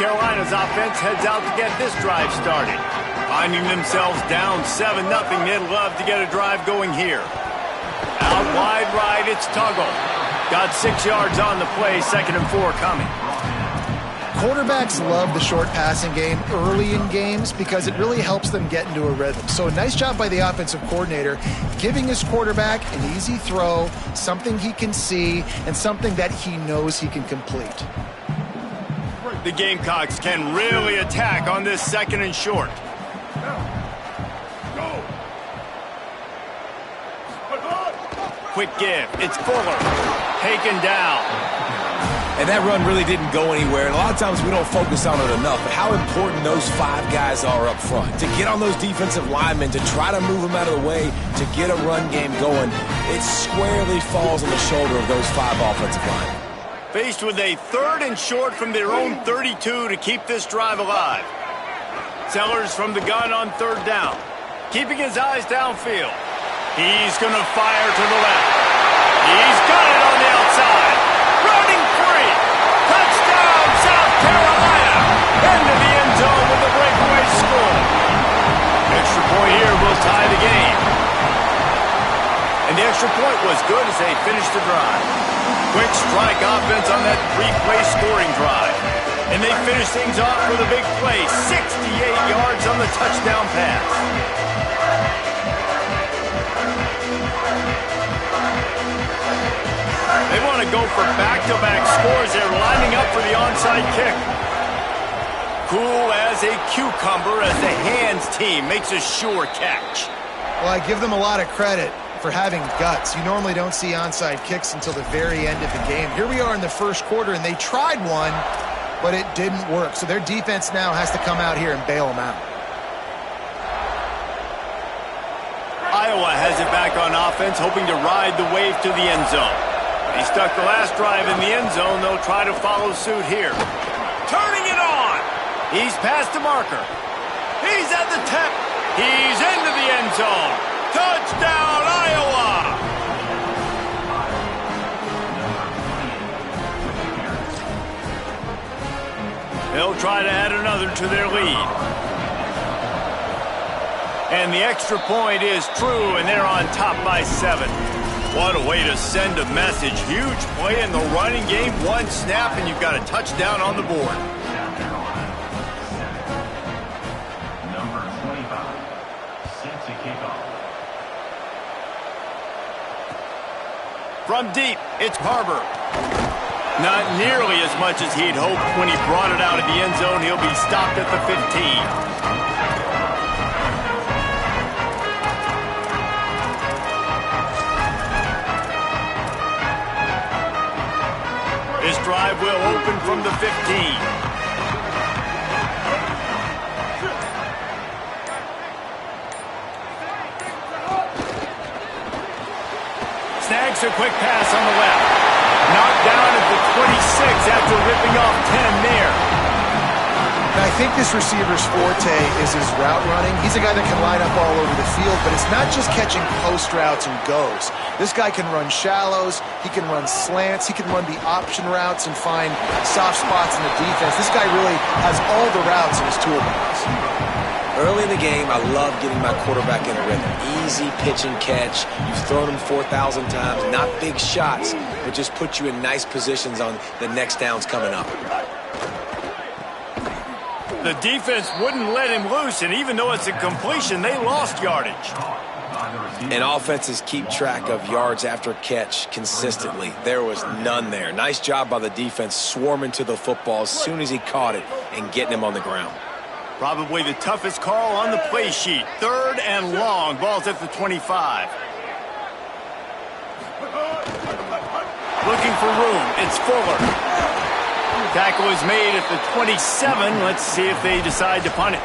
Carolina's offense heads out to get this drive started. Finding themselves down 7-0, they'd love to get a drive going here. Out wide right, it's Tuggle. Got 6 yards on the play, 2nd and 4 coming. Quarterbacks love the short passing game early in games because it really helps them get into a rhythm. So a nice job by the offensive coordinator giving his quarterback an easy throw, something he can see, and something that he knows he can complete. The Gamecocks can really attack on this 2nd and short. Quick give. It's Fuller. Taken down. And that run really didn't go anywhere. And a lot of times we don't focus on it enough. But how important those 5 guys are up front. To get on those defensive linemen, to try to move them out of the way, to get a run game going, it squarely falls on the shoulder of those 5 offensive linemen. Faced with a 3rd and short from their own 32 to keep this drive alive. Sellers from the gun on 3rd down. Keeping his eyes downfield. He's going to fire to the left. He's got it on the outside. Running free. Touchdown, South Carolina. Into the end zone with the breakaway score. Extra point here will tie the game. And the extra point was good as they finished the drive. Quick strike offense on that 3-play scoring drive. And they finish things off with a big play. 68 yards on the touchdown pass. They want to go for back-to-back scores. They're lining up for the onside kick. Cool as a cucumber as the hands team makes a sure catch. Well, I give them a lot of credit for having guts. You normally don't see onside kicks until the very end of the game. Here we are in the first quarter, and they tried one, but it didn't work. So their defense now has to come out here and bail them out. Iowa has it back on offense, hoping to ride the wave to the end zone. They stuck the last drive in the end zone. They'll try to follow suit here. Turning it on. He's past the marker. He's at the tip. He's into the end zone. Touchdown, Iowa! They'll try to add another to their lead. And the extra point is true, and they're on top by 7. What a way to send a message. Huge play in the running game. 1 snap, and you've got a touchdown on the board. Number 25, set to kick off. From deep, it's Barber. Not nearly as much as he'd hoped when he brought it out of the end zone. He'll be stopped at the 15. This drive will open from the 15. Snags a quick pass on the left. Knocked down at the 26 after ripping off 10 there. Now, I think this receiver's forte is his route running. He's a guy that can line up all over the field, but it's not just catching post routes and goes. This guy can run shallows, he can run slants, he can run the option routes and find soft spots in the defense. This guy really has all the routes in his toolbox. Early in the game, I love getting my quarterback in a rhythm. Easy pitch and catch. You've thrown him 4,000 times. Not big shots, but just put you in nice positions on the next downs coming up. The defense wouldn't let him loose, and even though it's a completion, they lost yardage. And offenses keep track of yards after catch consistently. There was none there. Nice job by the defense swarming to the football as soon as he caught it and getting him on the ground. Probably the toughest call on the play sheet. 3rd and long. Ball's at the 25. Looking for room. It's Fuller. Tackle is made at the 27. Let's see if they decide to punt it.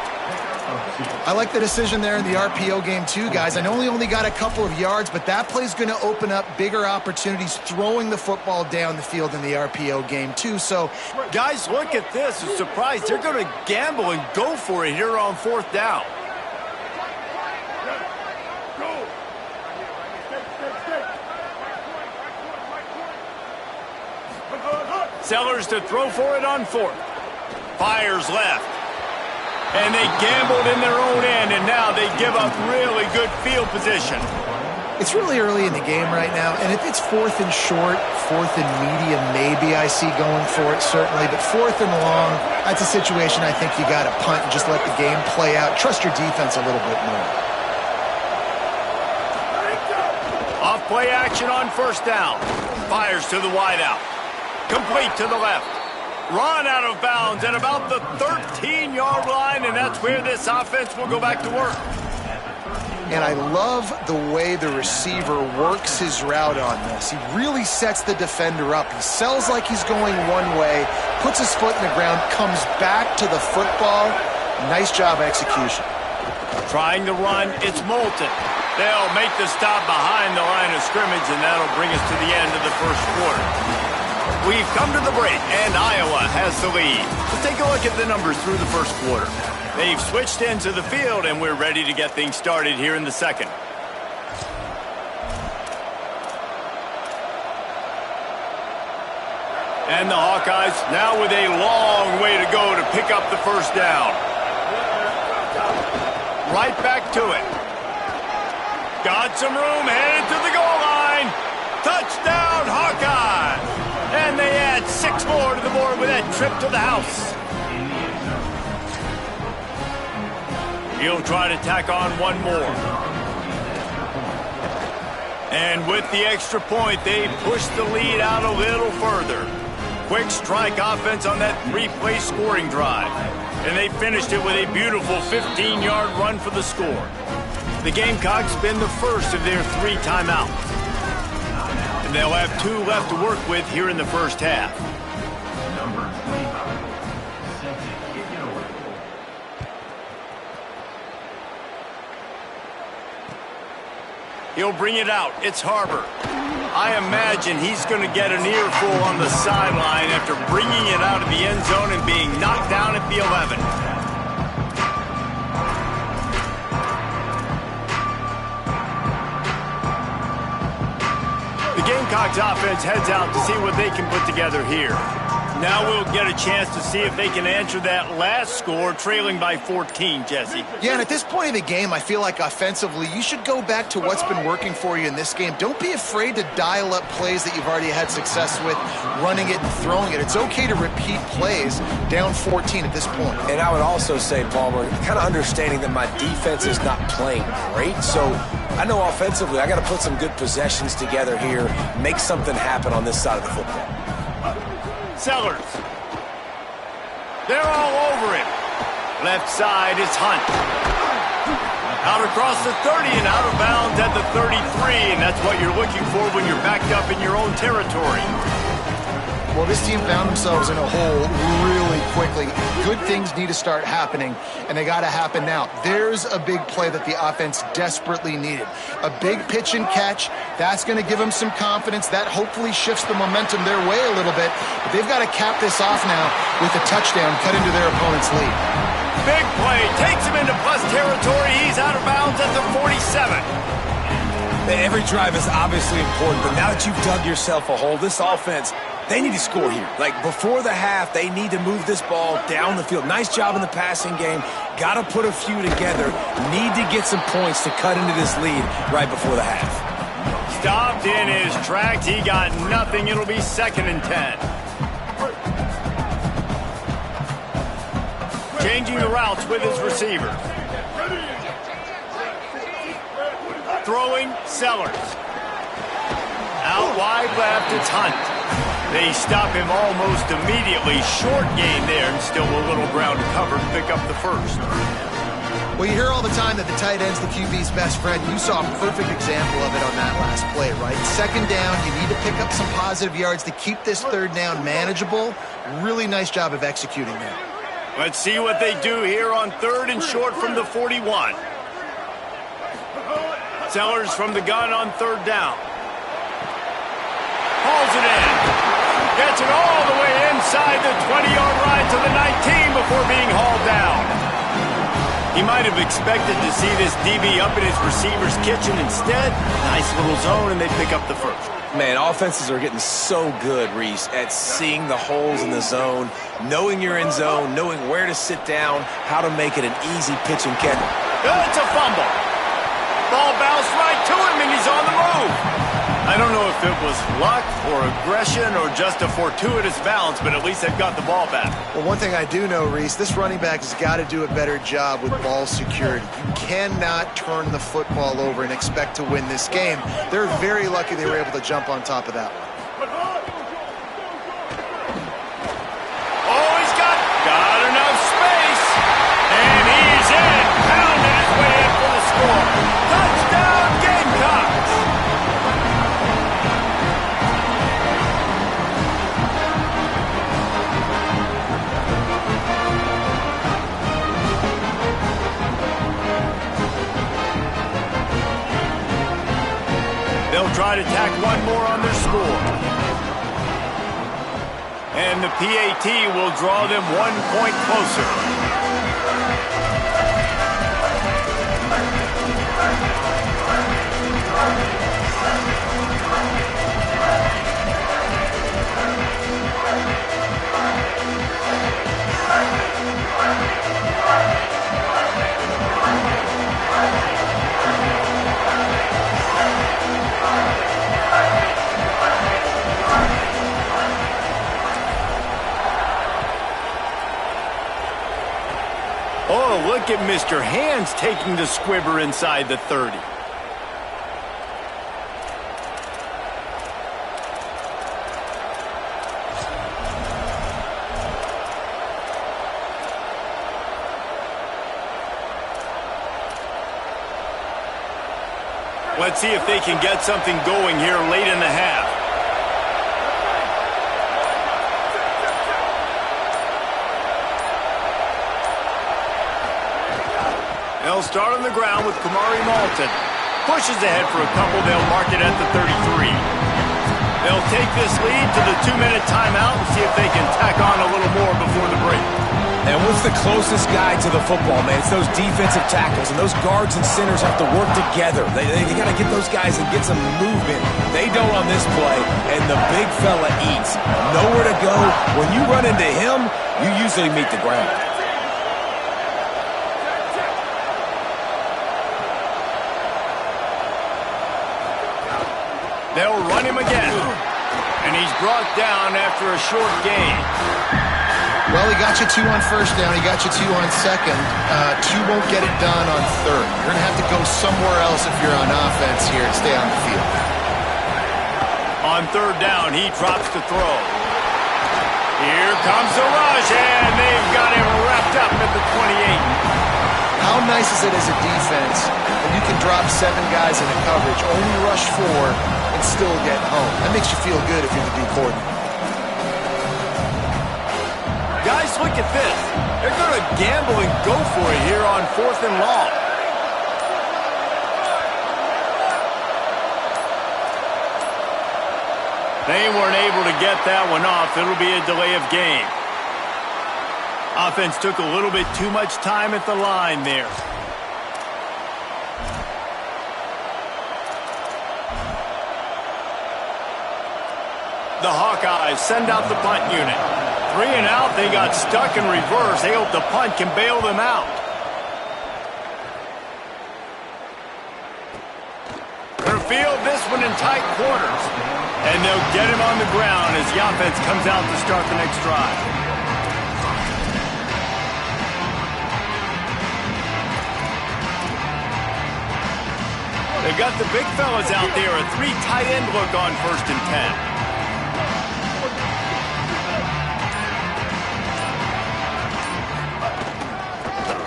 I like the decision there in the RPO game too, guys. I know he only got a couple of yards, but that play's going to open up bigger opportunities throwing the football down the field in the RPO game too. So, guys, look at this. I'm surprised they're going to gamble and go for it here on 4th down. Sellers to throw for it on 4th. Fires left. And they gambled in their own end, and now they give up really good field position. It's really early in the game right now, and if it's 4th and short, 4th and medium, maybe I see going for it, certainly. But 4th and long, that's a situation I think you got to punt and just let the game play out. Trust your defense a little bit more. Off play action on 1st down. Fires to the wideout. Complete to the left. Run out of bounds at about the 13-yard line, and that's where this offense will go back to work. And I love the way the receiver works his route on this. He really sets the defender up. He sells like he's going one way, puts his foot in the ground, comes back to the football. Nice job execution. Trying to run, it's Moulton. They'll make the stop behind the line of scrimmage, and that'll bring us to the end of the first quarter. We've come to the break, and Iowa has the lead. Let's take a look at the numbers through the first quarter. They've switched into the field, and we're ready to get things started here in the second. And the Hawkeyes now with a long way to go to pick up the first down. Right back to it. Got some room, headed to the goal line. Touchdown, Hawkeyes! And they add 6 more to the board with that trip to the house. He'll try to tack on one more. And with the extra point, they push the lead out a little further. Quick strike offense on that 3-play scoring drive. And they finished it with a beautiful 15-yard run for the score. The Gamecocks spend the first of their 3 timeouts. And they'll have 2 left to work with here in the first half. Number 25, set to kick it away. He'll bring it out. It's Harbor. I imagine he's going to get an earful on the sideline after bringing it out of the end zone and being knocked down at the 11. The Gamecocks offense heads out to see what they can put together here. Now we'll get a chance to see if they can answer that last score, trailing by 14, Jesse. Yeah, and at this point of the game, I feel like offensively, you should go back to what's been working for you in this game. Don't be afraid to dial up plays that you've already had success with, running it and throwing it. It's okay to repeat plays down 14 at this point. And I would also say, Palmer, kind of understanding that my defense is not playing great, so I know offensively I got to put some good possessions together here, make something happen on this side of the football. Sellers. They're all over him. Left side is Hunt. Out across the 30 and out of bounds at the 33, and that's what you're looking for when you're backed up in your own territory. Well, this team found themselves in a hole really quickly. Good things need to start happening, and they got to happen now. There's a big play that the offense desperately needed. A big pitch and catch. That's going to give them some confidence. That hopefully shifts the momentum their way a little bit. But they've got to cap this off now with a touchdown cut into their opponent's lead. Big play. Takes him into plus territory. He's out of bounds at the 47. Every drive is obviously important, but now that you've dug yourself a hole, this offense, they need to score here. Like, before the half, they need to move this ball down the field. Nice job in the passing game. Got to put a few together. Need to get some points to cut into this lead right before the half. Stopped in his tracks. He got nothing. It'll be 2nd and 10. Changing the routes with his receiver. Throwing, Sellers. Out wide left, it's Hunt. They stop him almost immediately. Short gain there, and still a little ground to cover to pick up the first. Well, you hear all the time that the tight end's the QB's best friend. You saw a perfect example of it on that last play, right? 2nd down, you need to pick up some positive yards to keep this 3rd down manageable. Really nice job of executing that. Let's see what they do here on 3rd and short from the 41. Sellers from the gun on 3rd down. Hauls it in. Gets it all the way inside the 20-yard line to the 19 before being hauled down. He might have expected to see this DB up in his receiver's kitchen. Instead, nice little zone, and they pick up the first. Man, offenses are getting so good, Reese, at seeing the holes in the zone, knowing you're in zone, knowing where to sit down, how to make it an easy pitch and catch. It's a fumble. Ball bounced right to him, and he's on the move. I don't know if it was luck or aggression or just a fortuitous bounce, but at least they've got the ball back. Well, one thing I do know, Reese, this running back has got to do a better job with ball security. You cannot turn the football over and expect to win this game. They're very lucky they were able to jump on top of that one. Oh, he's got enough space. And he's in. Pounding his way in for the score. Touchdown, Gamecocks. They'll try to tack one more on their score. And the PAT will draw them 1 point closer. Oh, look at Mr. Hands taking the squibber inside the 30. Let's see if they can get something going here late in the half. They'll start on the ground with Kamari Malton. Pushes ahead for a couple. They'll mark it at the 33. They'll take this lead to the 2-minute timeout and see if they can tack on a little more before the break. And what's the closest guy to the football, man? It's those defensive tackles, and those guards and centers have to work together. They got to get those guys and get some movement. They don't on this play, and the big fella eats. Nowhere to go. When you run into him, you usually meet the ground. They'll run him again. And he's brought down after a short gain. Well, he got you 2 on first down. He got you 2 on second. 2 won't get it done on third. You're going to have to go somewhere else if you're on offense here and stay on the field. On third down, he drops to throw. Here comes the rush, and they've got him wrapped up at the 28. How nice is it as a defense when you can drop 7 guys in a coverage, only rush 4, and still get home? That makes you feel good if you're the D coordinator. Guys, look at this. They're going to gamble and go for it here on 4th and long. They weren't able to get that one off. It'll be a delay of game. Offense took a little bit too much time at the line there. The Hawkeyes send out the punt unit. 3 and out, they got stuck in reverse. They hope the punt can bail them out. They'll field this one in tight quarters. And they'll get him on the ground as the offense comes out to start the next drive. They got the big fellas out there, a 3 tight end look on 1st and 10.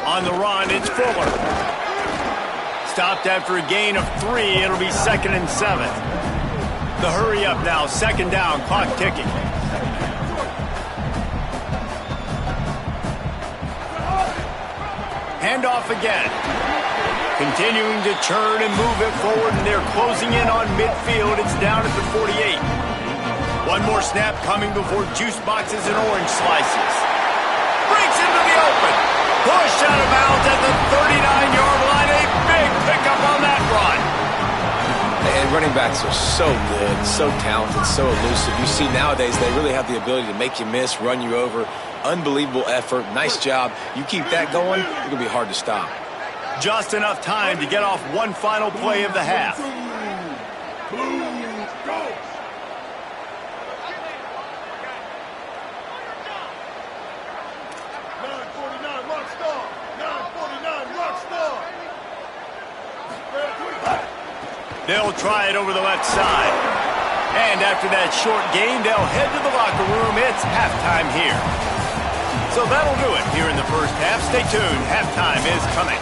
On the run, it's Fuller. Stopped after a gain of 3. It'll be 2nd and 7. The hurry up now, 2nd down, clock ticking. Handoff again. Continuing to churn and move it forward, and they're closing in on midfield. It's down at the 48. One more snap coming before juice boxes and orange slices. Breaks into the open. Push out of bounds at the 39-yard line. A big pickup on that run. And running backs are so good, so talented, so elusive. You see nowadays they really have the ability to make you miss, run you over. Unbelievable effort. Nice job. You keep that going, it's going to be hard to stop. Just enough time to get off one final play of the half. They'll try it over the left side. And after that short gain, they'll head to the locker room. It's halftime here. So that'll do it here in the first half. Stay tuned. Halftime is coming.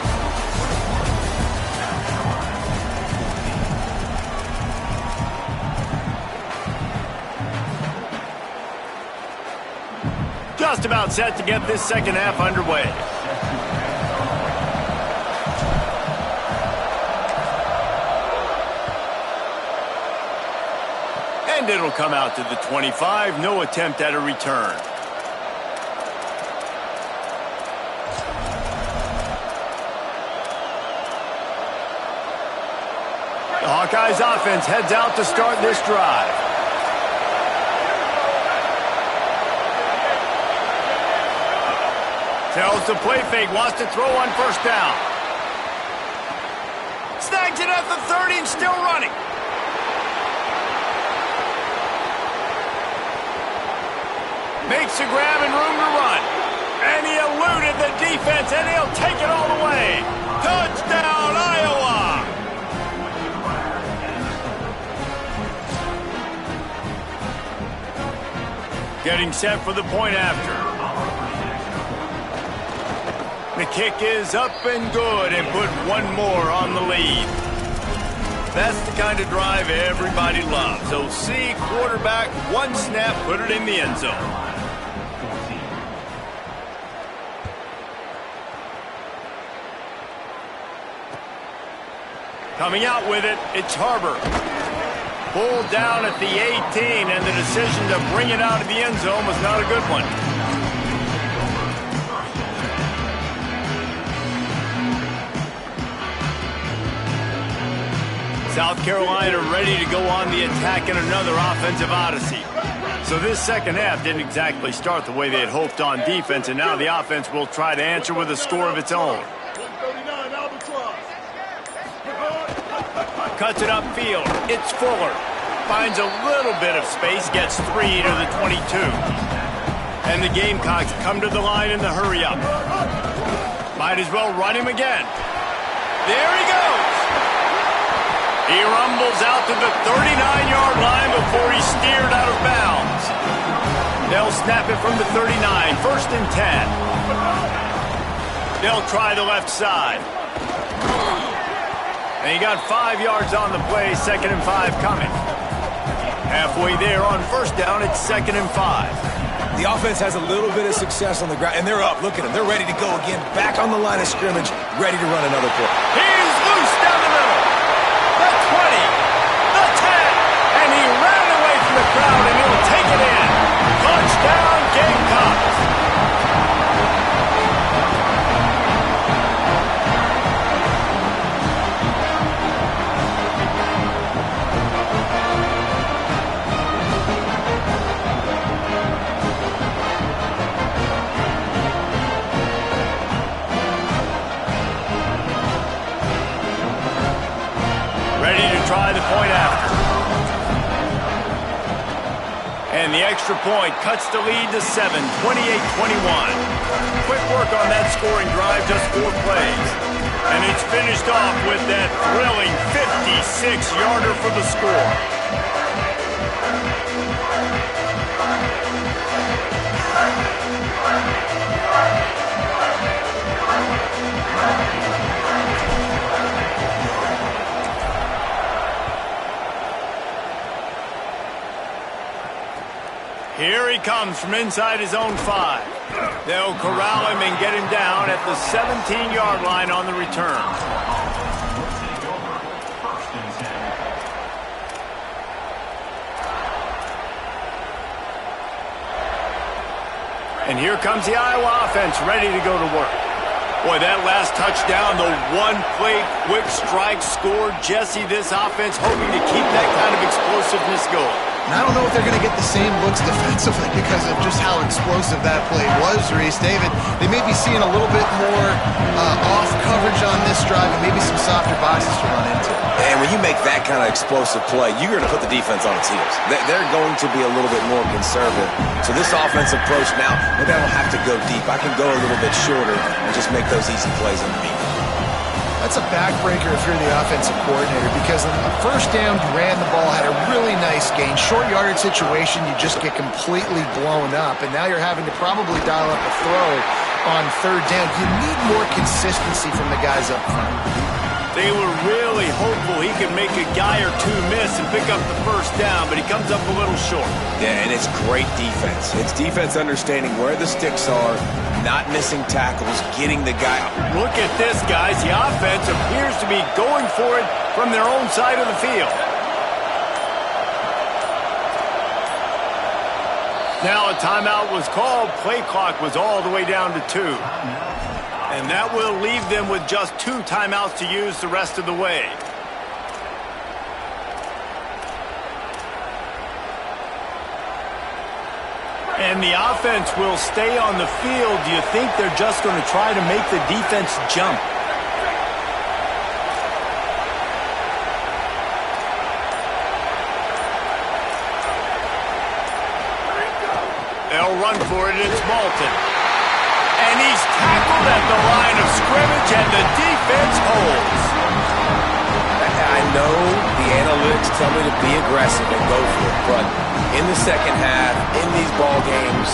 Just about set to get this second half underway. And it'll come out to the 25. No attempt at a return. The Hawkeyes offense heads out to start this drive. Tells the play fake, wants to throw on first down. Snags it at the 30 and still running. Makes a grab and room to run. And he eluded the defense, and he'll take it all the way. Touchdown, Iowa! Getting set for the point after. The kick is up and good, and put one more on the lead. That's the kind of drive everybody loves. OC, quarterback, one snap, put it in the end zone. Coming out with it, it's Harbor. Pulled down at the 18, and the decision to bring it out of the end zone was not a good one. South Carolina ready to go on the attack in another offensive odyssey. So this second half didn't exactly start the way they had hoped on defense, and now the offense will try to answer with a score of its own. Cuts it upfield. It's Fuller. Finds a little bit of space. Gets 3 to the 22. And the Gamecocks come to the line in the hurry-up. Might as well run him again. There he goes. He rumbles out to the 39-yard line before he's steered out of bounds. They'll snap it from the 39. First and 10. They'll try the left side. And he got 5 yards on the play, 2nd and 5 coming. Halfway there on first down, it's 2nd and 5. The offense has a little bit of success on the ground, and they're up. Look at them. They're ready to go again. Back on the line of scrimmage, ready to run another play. He's loose down the middle. The 20, the 10, and he ran away from the crowd, and he'll take it in. Touchdown, Gamecocks. Try the point after. And the extra point cuts the lead to 7, 28-21. Quick work on that scoring drive, just 4 plays. And it's finished off with that thrilling 56-yarder for the score. Here he comes from inside his own 5. They'll corral him and get him down at the 17-yard line on the return. And here comes the Iowa offense ready to go to work. Boy, that last touchdown, the one-play quick strike scored. Jesse, this offense hoping to keep that kind of explosiveness going. And I don't know if they're going to get the same looks defensively because of just how explosive that play was, Reese. David, they may be seeing a little bit more off coverage on this drive and maybe some softer boxes to run into. And when you make that kind of explosive play, you're going to put the defense on its heels. They're going to be a little bit more conservative. So this offensive approach now, maybe I don't have to go deep. I can go a little bit shorter and just make those easy plays underneath. That's a backbreaker if you're the offensive coordinator because on the first down, you ran the ball, had a really nice gain. Short yardage situation, you just get completely blown up, and now you're having to probably dial up a throw on third down. You need more consistency from the guys up front. They were really hopeful he could make a guy or two miss and pick up the first down, but he comes up a little short. Yeah, and it's great defense. It's defense understanding where the sticks are, not missing tackles, getting the guy. Look at this, guys. The offense appears to be going for it from their own side of the field. Now a timeout was called. Play clock was all the way down to 2. And that will leave them with just 2 timeouts to use the rest of the way. And the offense will stay on the field. Do you think they're just going to try to make the defense jump? They'll run for it. It's Malton. And he's tackled at the line of scrimmage, and the defense holds. I know the analytics tell me to be aggressive and go for it, but in the second half, in these ball games,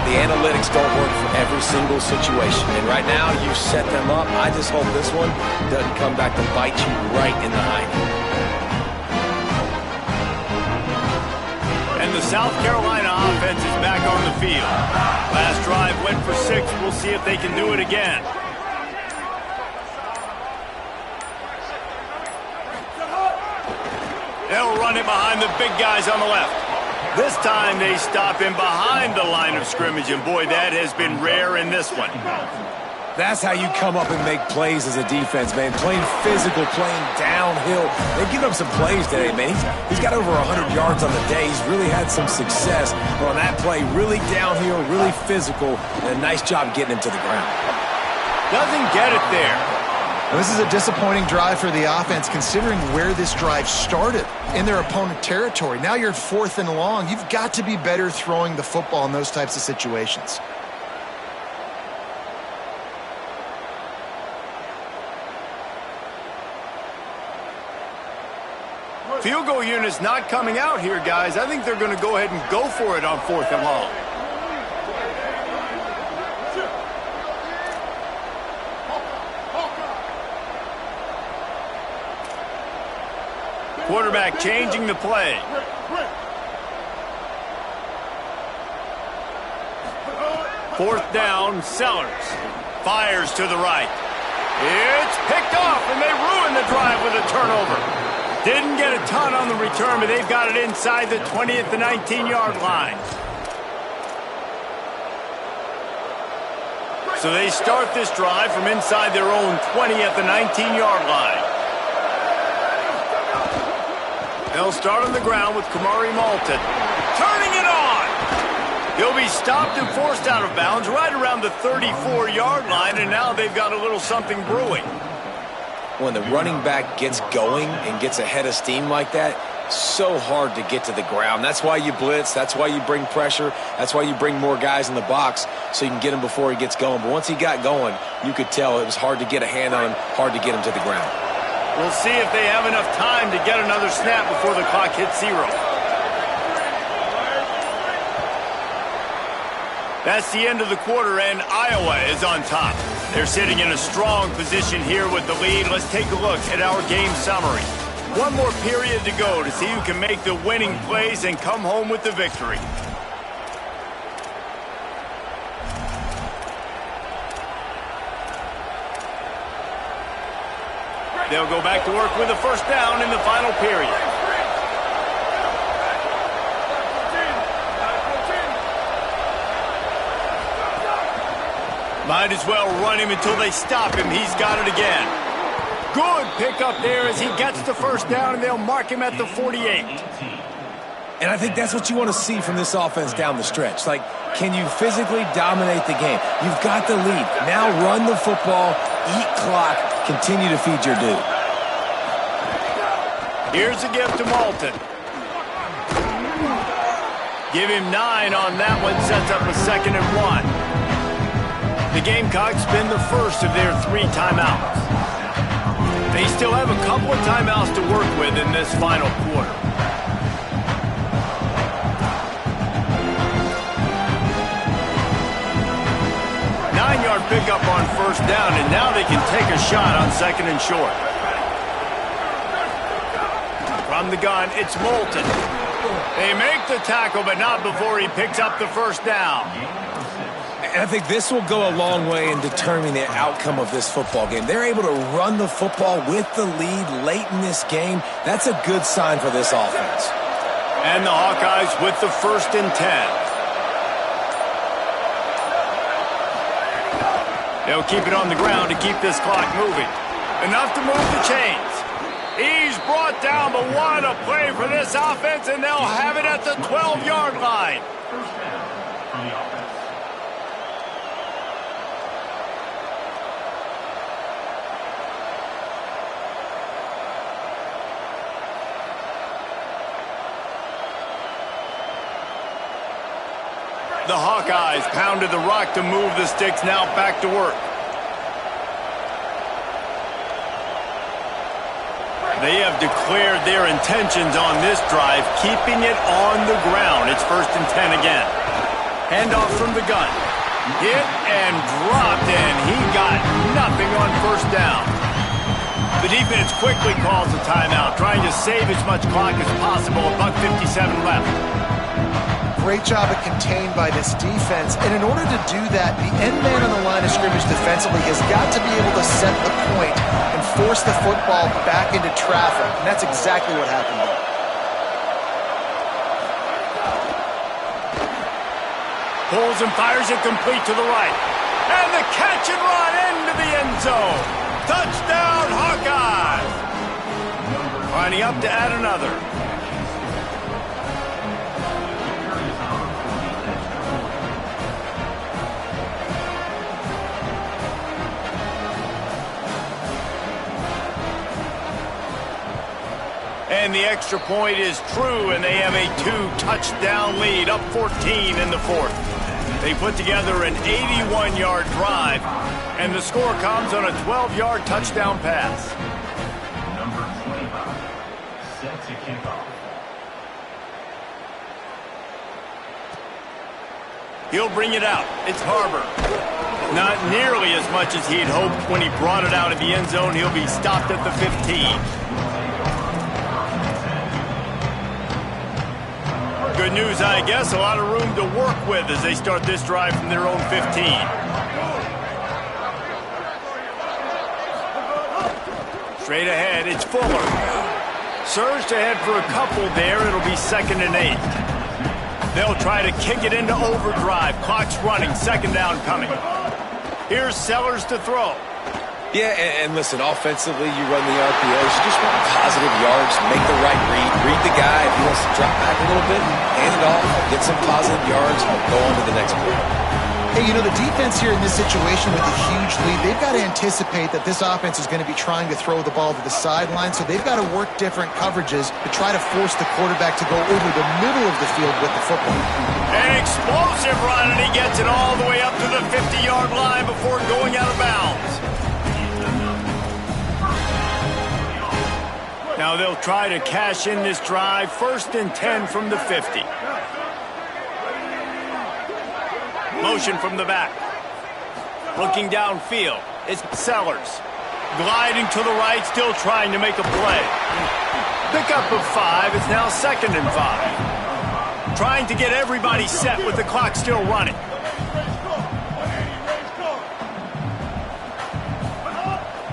the analytics don't work for every single situation. And right now, you set them up. I just hope this one doesn't come back to bite you right in the hiney. And the South Carolina offense is back on the field. Last drive went for 6. We'll see if they can do it again. They'll run it behind the big guys on the left. This time they stop him behind the line of scrimmage, and boy, that has been rare in this one. That's how you come up and make plays as a defense, man. Playing physical, playing downhill. They've given up some plays today, man. He's got over 100 yards on the day. He's really had some success. But on that play, really downhill, really physical, and a nice job getting him to the ground. Doesn't get it there. Now, this is a disappointing drive for the offense considering where this drive started in their opponent territory. Now you're 4th and long. You've got to be better throwing the football in those types of situations. Field goal unit's not coming out here, guys. I think they're going to go ahead and go for it on 4th and long. Quarterback changing the play. Fourth down, Sellers. Fires to the right. It's picked off, and they ruin the drive with a turnover. Didn't get a ton on the return, but they've got it inside the 20 at the 19-yard line. So they start this drive from inside their own 20 at the 19-yard line. They'll start on the ground with Kamari Malton. Turning it on! He'll be stopped and forced out of bounds right around the 34-yard line, and now they've got a little something brewing. When the running back gets going and gets ahead of steam like that, so hard to get to the ground. That's why you blitz. That's why you bring pressure. That's why you bring more guys in the box so you can get him before he gets going. But once he got going, you could tell it was hard to get a hand on him, hard to get him to the ground. We'll see if they have enough time to get another snap before the clock hits 0. That's the end of the quarter, and Iowa is on top. They're sitting in a strong position here with the lead. Let's take a look at our game summary. One more period to go to see who can make the winning plays and come home with the victory. They'll go back to work with a first down in the final period. Might as well run him until they stop him. He's got it again. Good pickup there as he gets the first down, and they'll mark him at the 48. And I think that's what you want to see from this offense down the stretch. Like, can you physically dominate the game? You've got the lead. Now run the football, eat clock, continue to feed your dude. Here's a gift to Malton. Give him 9 on that one, sets up a 2nd and 1. The Gamecocks spend the first of their 3 timeouts. They still have a couple of timeouts to work with in this final quarter. Nine-yard pickup on first down, and now they can take a shot on 2nd and short. From the gun, it's Malton. They make the tackle, but not before he picks up the first down. And I think this will go a long way in determining the outcome of this football game. They're able to run the football with the lead late in this game. That's a good sign for this offense. And the Hawkeyes with the 1st and 10. They'll keep it on the ground to keep this clock moving. Enough to move the chains. He's brought down, but what a play for this offense, and they'll have it at the 12-yard line. The Hawkeyes pounded the rock to move the sticks, now back to work. They have declared their intentions on this drive, keeping it on the ground. It's 1st and 10 again. Handoff from the gun. Hit and dropped, and he got nothing on first down. The defense quickly calls a timeout, trying to save as much clock as possible. $1:57 left. Great job at contained by this defense, and in order to do that, the end man on the line of scrimmage defensively has got to be able to set the point and force the football back into traffic, and that's exactly what happened there. Pulls and fires it complete to the right. And the catch and run into the end zone. Touchdown, Hawkeyes! Lining up to add another. And the extra point is true, and they have a 2-touchdown lead, up 14 in the 4th. They put together an 81-yard drive, and the score comes on a 12-yard touchdown pass. Number 25, set to kick off. He'll bring it out. It's Harbor. Not nearly as much as he'd hoped when he brought it out of the end zone. He'll be stopped at the 15. Good news, I guess. A lot of room to work with as they start this drive from their own 15. Straight ahead, it's Fuller. Surged ahead for a couple there. It'll be 2nd and 8. They'll try to kick it into overdrive. Clock's running. 2nd down coming. Here's Sellers to throw. Yeah, and listen, offensively, you run the RPOs. You just want positive yards, make the right read. Read the guy. If he wants to drop back a little bit, hand it off, get some positive yards, and go on to the next play. Hey, you know, the defense here in this situation with a huge lead, they've got to anticipate that this offense is going to be trying to throw the ball to the sideline, so they've got to work different coverages to try to force the quarterback to go over the middle of the field with the football. An explosive run, and he gets it all the way up to the 50-yard line before going out of bounds. Now they'll try to cash in this drive. 1st and 10 from the 50. Motion from the back. Looking downfield. It's Sellers. Gliding to the right, still trying to make a play. Pickup of 5. It's now 2nd and 5. Trying to get everybody set with the clock still running.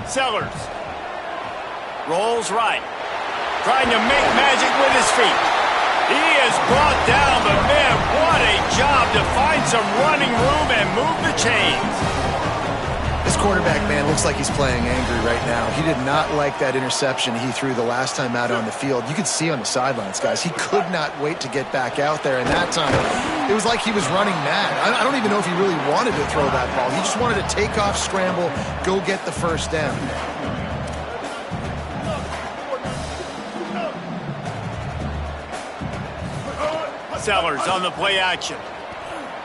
Sellers. Rolls right. Trying to make magic with his feet. He is brought down, but man, what a job to find some running room and move the chains. This quarterback, man, looks like he's playing angry right now. He did not like that interception he threw the last time out on the field. You could see on the sidelines, guys, he could not wait to get back out there. And that time, it was like he was running mad. I don't even know if he really wanted to throw that ball. He just wanted to take off, scramble, go get the first down. Sellers on the play action.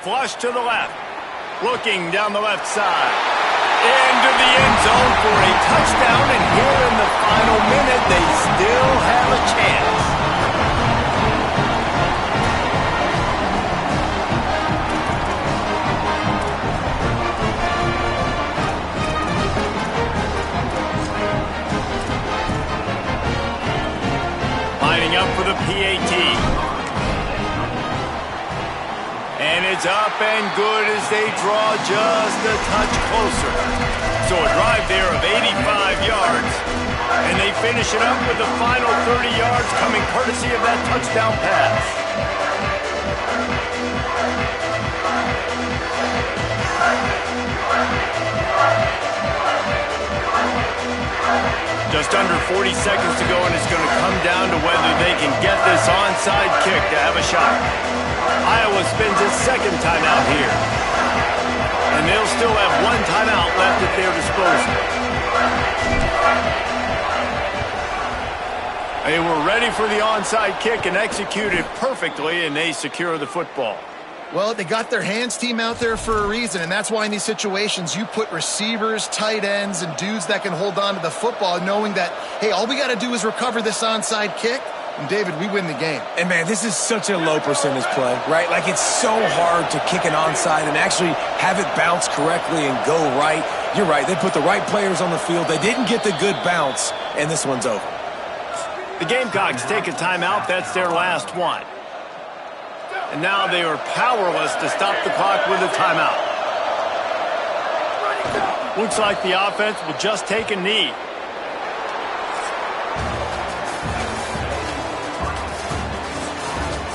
Flush to the left. Looking down the left side. Into the end zone for a touchdown, and here in the final minute, they still have a chance. Lining up for the PAT. And it's up and good as they draw just a touch closer. So a drive there of 85 yards. And they finish it up with the final 30 yards coming courtesy of that touchdown pass. Just under 40 seconds to go, and it's going to come down to whether they can get this onside kick to have a shot. Iowa spends its second timeout here. And they'll still have one timeout left at their disposal. They were ready for the onside kick and executed perfectly, and they secure the football. Well, they got their hands team out there for a reason, and that's why in these situations you put receivers, tight ends, and dudes that can hold on to the football, knowing that, hey, all we got to do is recover this onside kick, and David, we win the game. And, man, this is such a low percentage play, right? Like, it's so hard to kick an onside and actually have it bounce correctly and go right. You're right. They put the right players on the field. They didn't get the good bounce, and this one's over. The Gamecocks take a timeout. That's their last one. And now they are powerless to stop the clock with a timeout. Looks like the offense will just take a knee.